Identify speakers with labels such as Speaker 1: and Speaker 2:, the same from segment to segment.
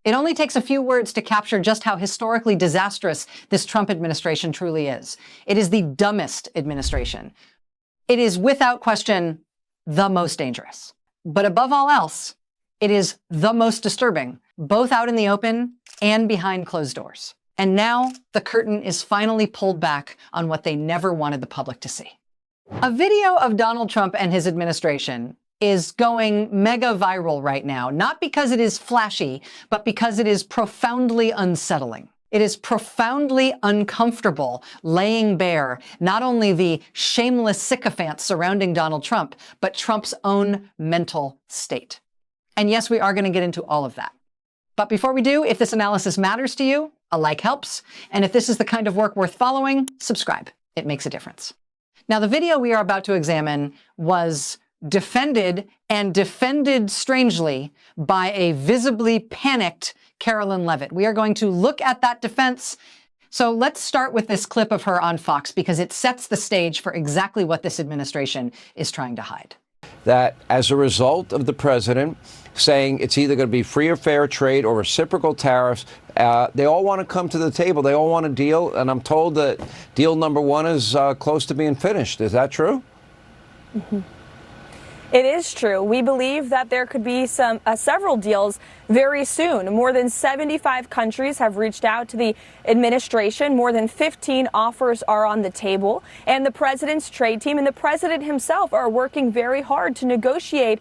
Speaker 1: It only takes a few words to capture just how historically disastrous this Trump administration truly is. It is the dumbest administration. It is, without question, the most dangerous. But above all else, it is the most disturbing, both out in the open and behind closed doors. And now the curtain is finally pulled back on what they never wanted the public to see. A video of Donald Trump and his administration is going mega viral right now, not because it is flashy, but because it is profoundly unsettling. It is profoundly uncomfortable laying bare not only the shameless sycophants surrounding Donald Trump, but Trump's own mental state. And yes, we are going to get into all of that. But before we do, if this analysis matters to you, a like helps. And if this is the kind of work worth following, subscribe. It makes a difference. Now, the video we are about to examine was defended, and defended strangely, by a visibly panicked Carolyn Leavitt. We are going to look at that defense. So let's start with this clip of her on Fox, because it sets the stage for exactly what this administration is trying to hide.
Speaker 2: That as a result of the president saying it's either going to be free or fair trade or reciprocal tariffs, they all want to come to the table. They all want a deal. And I'm told that deal number one is close to being finished. Is that true?
Speaker 3: Mm-hmm. It is true. We believe that there could be several deals very soon. More than 75 countries have reached out to the administration. More than 15 offers are on the table. And the president's trade team and the president himself are working very hard to negotiate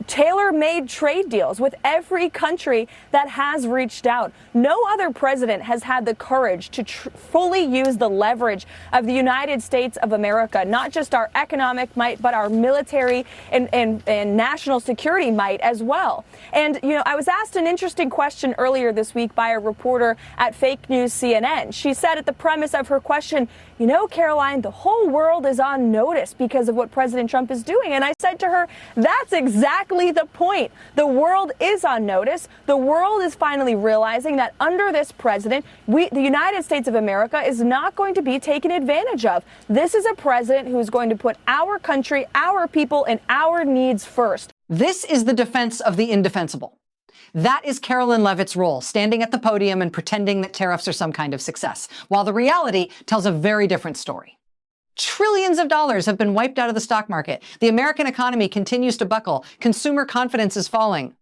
Speaker 3: tailor-made trade deals with every country that has reached out. No other president has had the courage to fully use the leverage of the United States of America, not just our economic might, but our military and national security might as well. And, you know, I was asked an interesting question earlier this week by a reporter at Fake News CNN. She said at the premise of her question, you know, Caroline, the whole world is on notice because of what President Trump is doing. And I said to her, that's exactly the point. The world is on notice. The world is finally realizing that under this president, the United States of America is not going to be taken advantage of. This is a president who is going to put our country, our people, and our needs first.
Speaker 1: This is the defense of the indefensible. That is Carolyn Leavitt's role, standing at the podium and pretending that tariffs are some kind of success, while the reality tells a very different story. Trillions of dollars have been wiped out of the stock market. The American economy continues to buckle. Consumer confidence is falling.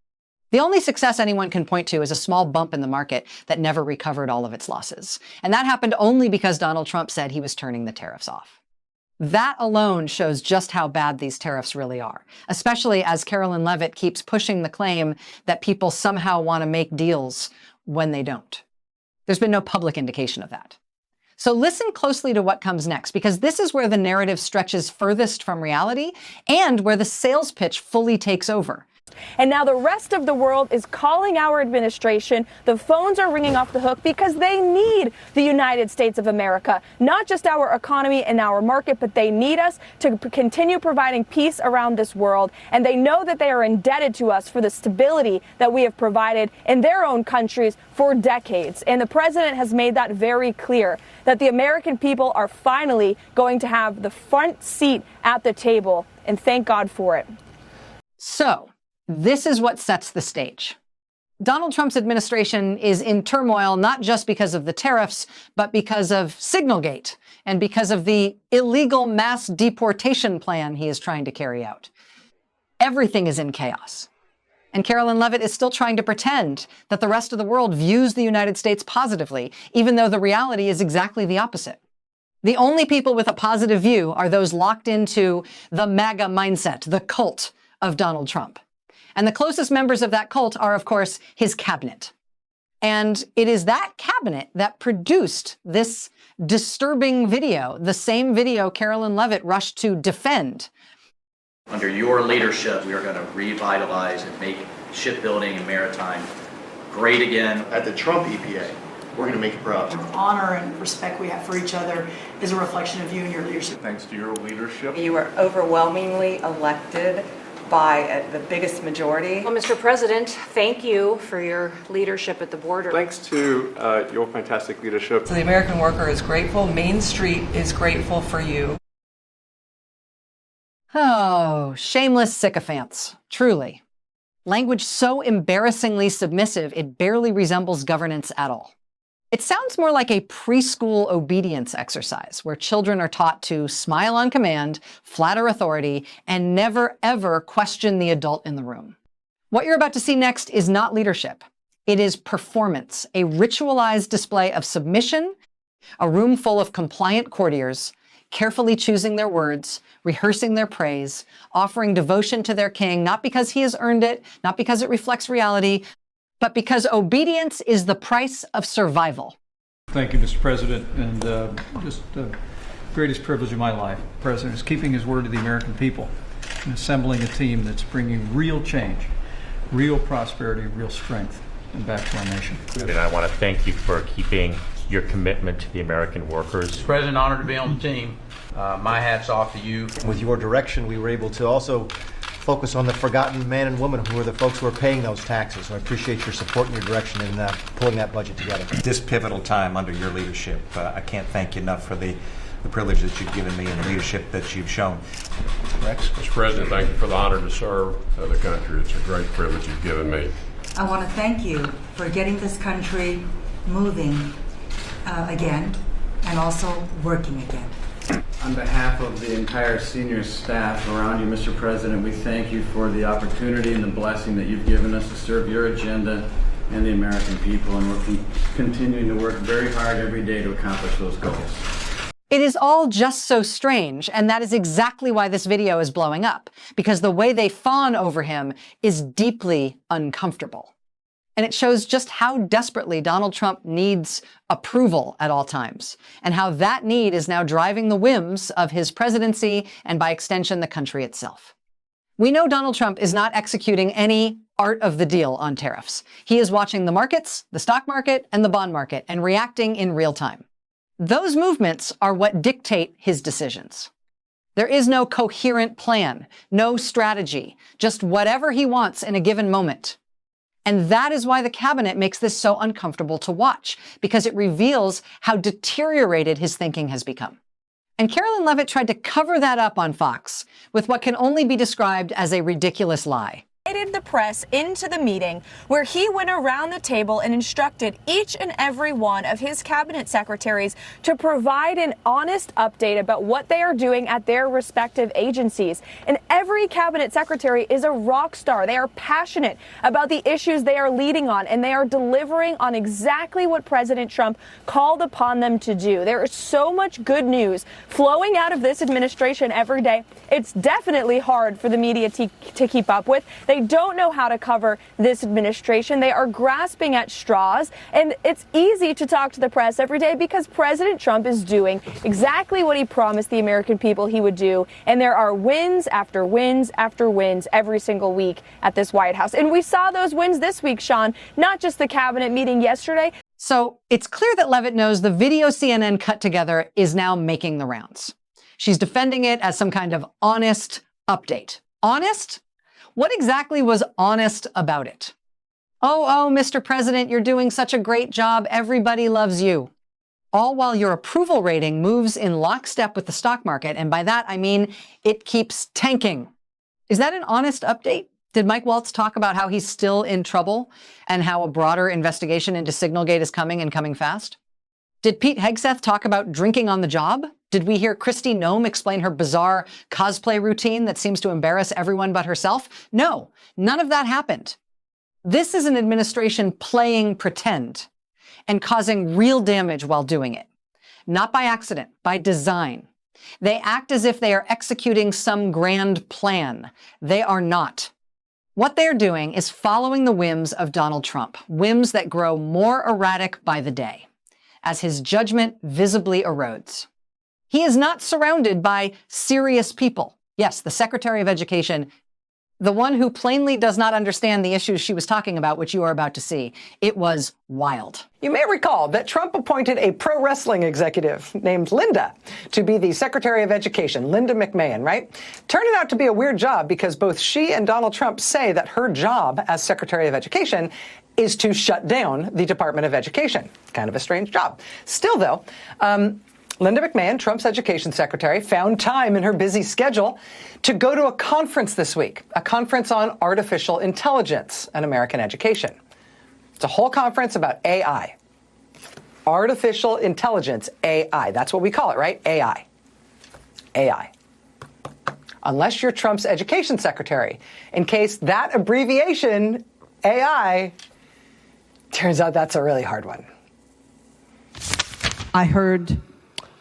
Speaker 1: The only success anyone can point to is a small bump in the market that never recovered all of its losses. And that happened only because Donald Trump said he was turning the tariffs off. That alone shows just how bad these tariffs really are, especially as Carolyn Leavitt keeps pushing the claim that people somehow want to make deals when they don't. There's been no public indication of that. So listen closely to what comes next, because this is where the narrative stretches furthest from reality and where the sales pitch fully takes over.
Speaker 3: And now the rest of the world is calling our administration. The phones are ringing off the hook because they need the United States of America, not just our economy and our market, but they need us to continue providing peace around this world. And they know that they are indebted to us for the stability that we have provided in their own countries for decades. And the president has made that very clear, that the American people are finally going to have the front seat at the table. And thank God for it.
Speaker 1: So, this is what sets the stage. Donald Trump's administration is in turmoil not just because of the tariffs, but because of Signalgate and because of the illegal mass deportation plan he is trying to carry out. Everything is in chaos. And Carolyn Leavitt is still trying to pretend that the rest of the world views the United States positively, even though the reality is exactly the opposite. The only people with a positive view are those locked into the MAGA mindset, the cult of Donald Trump. And the closest members of that cult are, of course, his cabinet. And it is that cabinet that produced this disturbing video, the same video Carolyn Leavitt rushed to defend.
Speaker 4: Under your leadership, we are going to revitalize and make shipbuilding and maritime great again.
Speaker 5: At the Trump EPA, we're going to make it proud.
Speaker 6: The honor and respect we have for each other is a reflection of you and your leadership.
Speaker 7: Thanks to your leadership.
Speaker 8: You were overwhelmingly elected by the biggest majority.
Speaker 9: Well, Mr. President, thank you for your leadership at the border.
Speaker 7: Thanks to your fantastic leadership.
Speaker 8: So the American worker is grateful. Main Street is grateful for you.
Speaker 1: Oh, shameless sycophants, truly. Language so embarrassingly submissive, it barely resembles governance at all. It sounds more like a preschool obedience exercise where children are taught to smile on command, flatter authority, and never ever question the adult in the room. What you're about to see next is not leadership. It is performance, a ritualized display of submission, a room full of compliant courtiers, carefully choosing their words, rehearsing their praise, offering devotion to their king, not because he has earned it, not because it reflects reality, but because obedience is the price of survival.
Speaker 10: Thank you, Mr. President, and just the greatest privilege of my life. The President is keeping his word to the American people and assembling a team that's bringing real change, real prosperity, real strength, and back to our nation.
Speaker 11: And I want to thank you for keeping your commitment to the American workers.
Speaker 12: President, honored to be on the team. My hat's off to you.
Speaker 5: With your direction, we were able to also focus on the forgotten man and woman who are the folks who are paying those taxes. So I appreciate your support and your direction in pulling that budget together.
Speaker 13: This pivotal time under your leadership, I can't thank you enough for the privilege that you've given me and the leadership that you've shown.
Speaker 14: Rex? Mr. President, thank you for the honor to serve the country. It's a great privilege you've given me.
Speaker 15: I want to thank you for getting this country moving again and also working again.
Speaker 16: On behalf of the entire senior staff around you, Mr. President, we thank you for the opportunity and the blessing that you've given us to serve your agenda and the American people, and we're continuing to work very hard every day to accomplish those goals.
Speaker 1: It is all just so strange, and that is exactly why this video is blowing up, because the way they fawn over him is deeply uncomfortable. And it shows just how desperately Donald Trump needs approval at all times, and how that need is now driving the whims of his presidency and, by extension, the country itself. We know Donald Trump is not executing any art of the deal on tariffs. He is watching the markets, the stock market, and the bond market, and reacting in real time. Those movements are what dictate his decisions. There is no coherent plan, no strategy, just whatever he wants in a given moment. And that is why the cabinet makes this so uncomfortable to watch, because it reveals how deteriorated his thinking has become. And Carolyn Leavitt tried to cover that up on Fox with what can only be described as a ridiculous lie.
Speaker 3: The press into the meeting where he went around the table and instructed each and every one of his cabinet secretaries to provide an honest update about what they are doing at their respective agencies. And every cabinet secretary is a rock star. They are passionate about the issues they are leading on, and they are delivering on exactly what President Trump called upon them to do. There is so much good news flowing out of this administration every day. It's definitely hard for the media to keep up with. They don't know how to cover this administration. They are grasping at straws, and it's easy to talk to the press every day because President Trump is doing exactly what he promised the American people he would do, and there are wins after wins after wins every single week at this White House. And we saw those wins this week, Sean, not just the cabinet meeting yesterday.
Speaker 1: So it's clear that Leavitt knows the video CNN cut together is now making the rounds. She's defending it as some kind of honest update. Honest? What exactly was honest about it? Oh, Mr. President, you're doing such a great job. Everybody loves you. All while your approval rating moves in lockstep with the stock market. And by that, I mean it keeps tanking. Is that an honest update? Did Mike Waltz talk about how he's still in trouble and how a broader investigation into Signalgate is coming and coming fast? Did Pete Hegseth talk about drinking on the job? Did we hear Kristi Noem explain her bizarre cosplay routine that seems to embarrass everyone but herself? No, none of that happened. This is an administration playing pretend and causing real damage while doing it. Not by accident, by design. They act as if they are executing some grand plan. They are not. What they're doing is following the whims of Donald Trump, whims that grow more erratic by the day, as his judgment visibly erodes. He is not surrounded by serious people. Yes, the Secretary of Education, the one who plainly does not understand the issues she was talking about, which you are about to see. It was wild.
Speaker 17: You may recall that Trump appointed a pro wrestling executive named Linda to be the Secretary of Education, Linda McMahon, right? Turned out to be a weird job because both she and Donald Trump say that her job as Secretary of Education is to shut down the Department of Education. Kind of a strange job. Still, though, Linda McMahon, Trump's education secretary, found time in her busy schedule to go to a conference this week, a conference on artificial intelligence and American education. It's a whole conference about AI. Artificial intelligence, AI. That's what we call it, right? AI. AI. Unless you're Trump's education secretary, in case that abbreviation, AI, turns out that's a really hard one.
Speaker 18: I heard,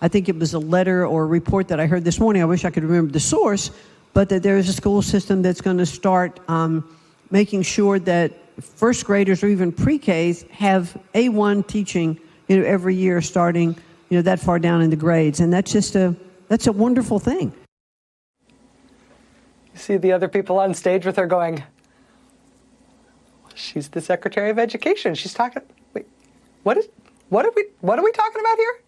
Speaker 18: I think it was a letter or a report that I heard this morning, I wish I could remember the source, but that there is a school system that's going to start making sure that first graders or even pre-Ks have A1 teaching, every year starting, that far down in the grades. And that's just that's a wonderful thing.
Speaker 17: You see the other people on stage with her going, she's the Secretary of Education. She's talking, wait, what are we talking about here?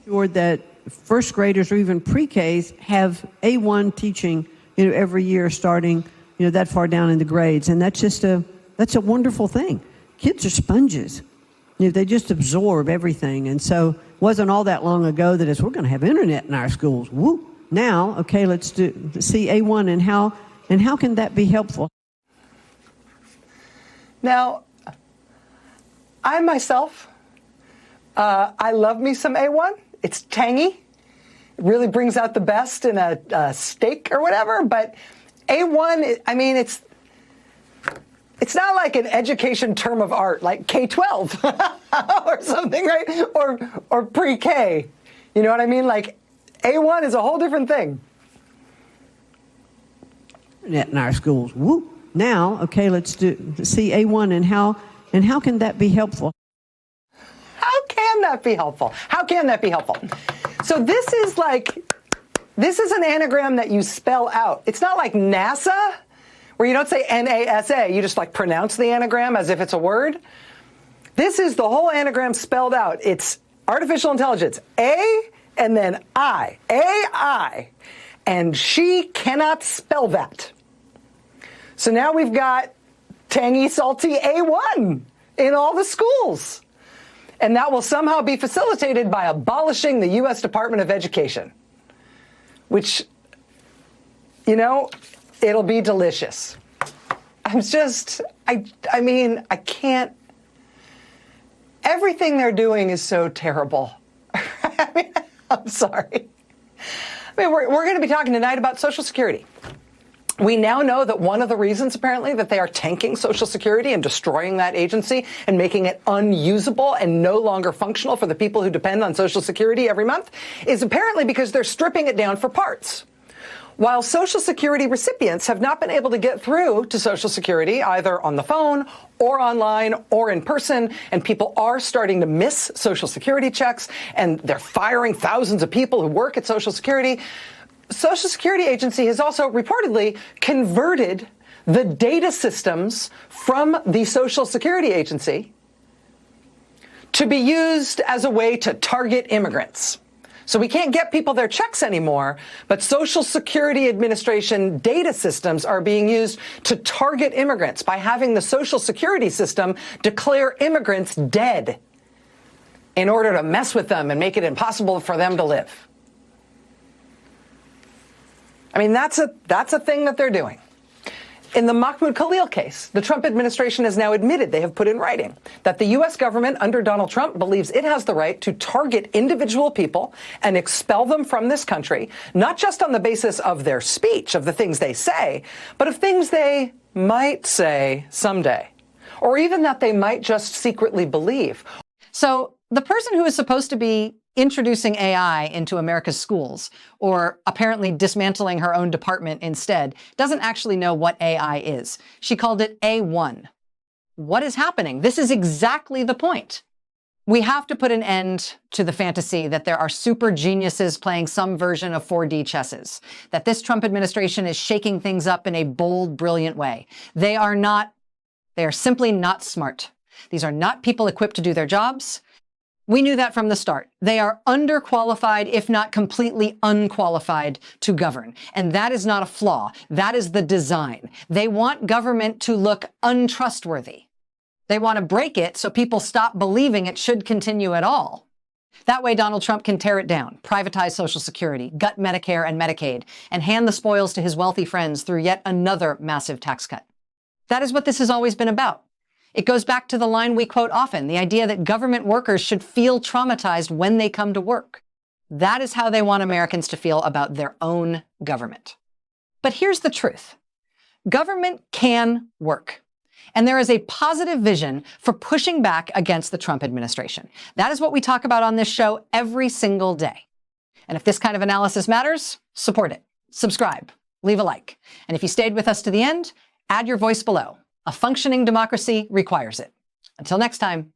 Speaker 18: Sure that first graders or even pre-Ks have A1 teaching, every year starting, that far down in the grades. And that's just that's a wonderful thing. Kids are sponges. They just absorb everything. And so it wasn't all that long ago that we're going to have internet in our schools. Woo! Now, okay, let's see A1 and how can that be helpful?
Speaker 17: Now, I myself, I love me some A1. It's tangy. It really brings out the best in a steak or whatever. But A1, I mean, it's not like an education term of art, like K-12 or something, right? Or pre-K. You know what I mean? Like A1 is a whole different thing.
Speaker 18: Internet in our schools. Woo! Now, okay, let's see A1 and how can that be helpful?
Speaker 17: How can that be helpful? How can that be helpful? So this is an anagram that you spell out. It's not like NASA, where you don't say NASA, you just pronounce the anagram as if it's a word. This is the whole anagram spelled out. It's artificial intelligence, A and then I, AI, and she cannot spell that. So now we've got tangy, salty A1 in all the schools. And that will somehow be facilitated by abolishing the U.S. Department of Education, which, it'll be delicious. I mean, I can't. Everything they're doing is so terrible. I mean, I'm sorry. I mean, we're going to be talking tonight about Social Security. We now know that one of the reasons, apparently, that they are tanking Social Security and destroying that agency and making it unusable and no longer functional for the people who depend on Social Security every month is apparently because they're stripping it down for parts. While Social Security recipients have not been able to get through to Social Security either on the phone or online or in person, and people are starting to miss Social Security checks, and they're firing thousands of people who work at Social Security, Social Security Agency has also reportedly converted the data systems from the Social Security Agency to be used as a way to target immigrants. So we can't get people their checks anymore, but Social Security Administration data systems are being used to target immigrants by having the Social Security system declare immigrants dead in order to mess with them and make it impossible for them to live. I mean, that's a thing that they're doing. In the Mahmoud Khalil case, the Trump administration has now admitted they have put in writing that the U.S. government under Donald Trump believes it has the right to target individual people and expel them from this country, not just on the basis of their speech, of the things they say, but of things they might say someday, or even that they might just secretly believe.
Speaker 1: So the person who is supposed to be introducing AI into America's schools, or apparently dismantling her own department instead, doesn't actually know what AI is. She called it A1. What is happening? This is exactly the point. We have to put an end to the fantasy that there are super geniuses playing some version of 4D chesses, that this Trump administration is shaking things up in a bold, brilliant way. They are simply not smart. These are not people equipped to do their jobs. We knew that from the start. They are underqualified, if not completely unqualified, to govern. And that is not a flaw. That is the design. They want government to look untrustworthy. They want to break it so people stop believing it should continue at all. That way, Donald Trump can tear it down, privatize Social Security, gut Medicare and Medicaid, and hand the spoils to his wealthy friends through yet another massive tax cut. That is what this has always been about. It goes back to the line we quote often, the idea that government workers should feel traumatized when they come to work. That is how they want Americans to feel about their own government. But here's the truth. Government can work. And there is a positive vision for pushing back against the Trump administration. That is what we talk about on this show every single day. And if this kind of analysis matters, support it. Subscribe. Leave a like. And if you stayed with us to the end, add your voice below. A functioning democracy requires it. Until next time.